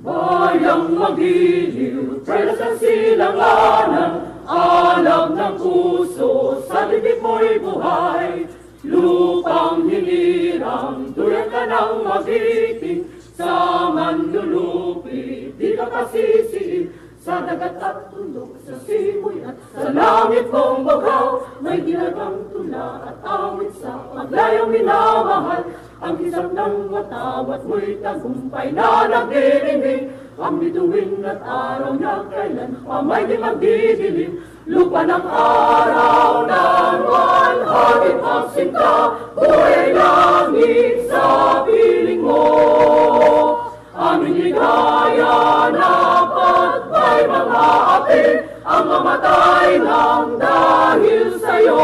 D: Bayang magiliw, trelas ng silanganan, alab ng puso, sa bibig mo'y buhay. Lupang hinirang, duyan ka ng magiting, sa manlulupi, di ka pasisiin. Sa dagat at tulog, sa simoy at sa langit kong bagaw, may dinagang tula at awit sa paglayang minamahal. Ang kisap ng watawat mo'y tagumpay na nagdirinig, ang bituin at araw na kailan pamay di magdidilim. Lupa ng araw ng manhatid pagsinta, buhay langit sa piling mo. Aming ligaya na patbay mga api, ang mamatay ng dahil sa'yo.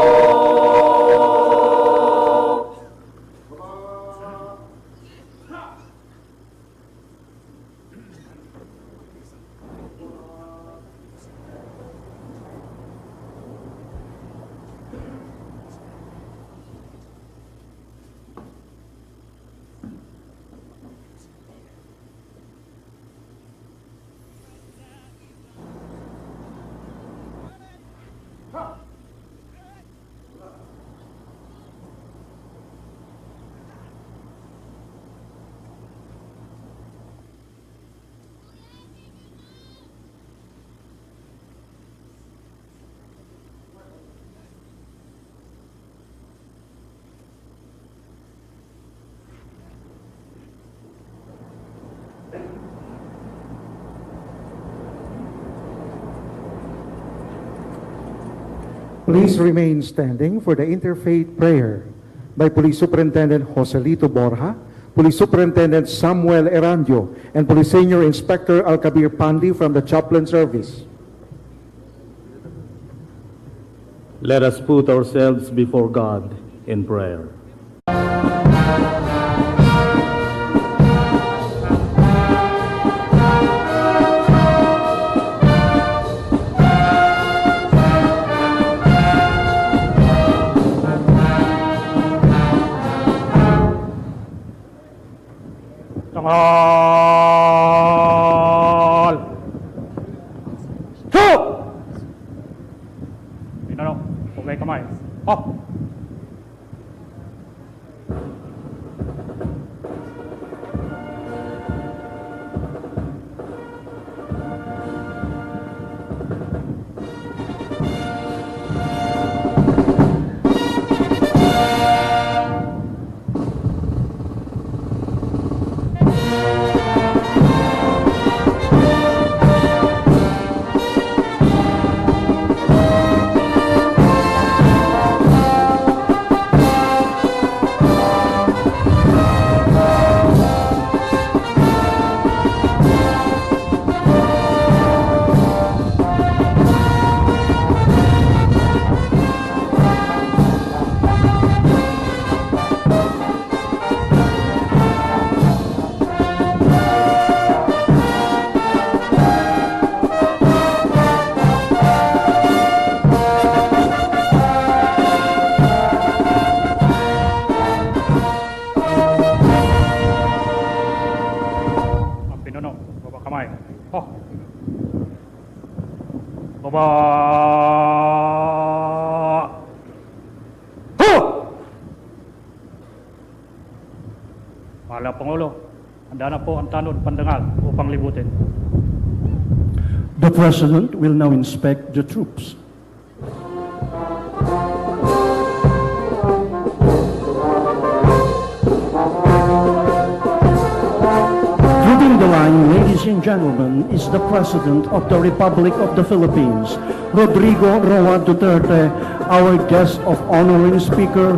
C: Please remain standing for the interfaith prayer by Police Superintendent Joselito Borja, Police Superintendent Samuel Erandio, and Police Senior Inspector Alcabir Pandi from the Chaplain Service.
E: Let us put ourselves before God in prayer.
A: Tangal! Ho! Pinanong, pugay kamay. Up! Baba! Ho! Mahal Pangulo, handa na po ang tanod pandangal upang libutin.
B: The President will now inspect the troops. Leading the line, ladies and gentlemen, is the President of the Republic of the Philippines, Rodrigo Roa Duterte, our guest of honor and speaker,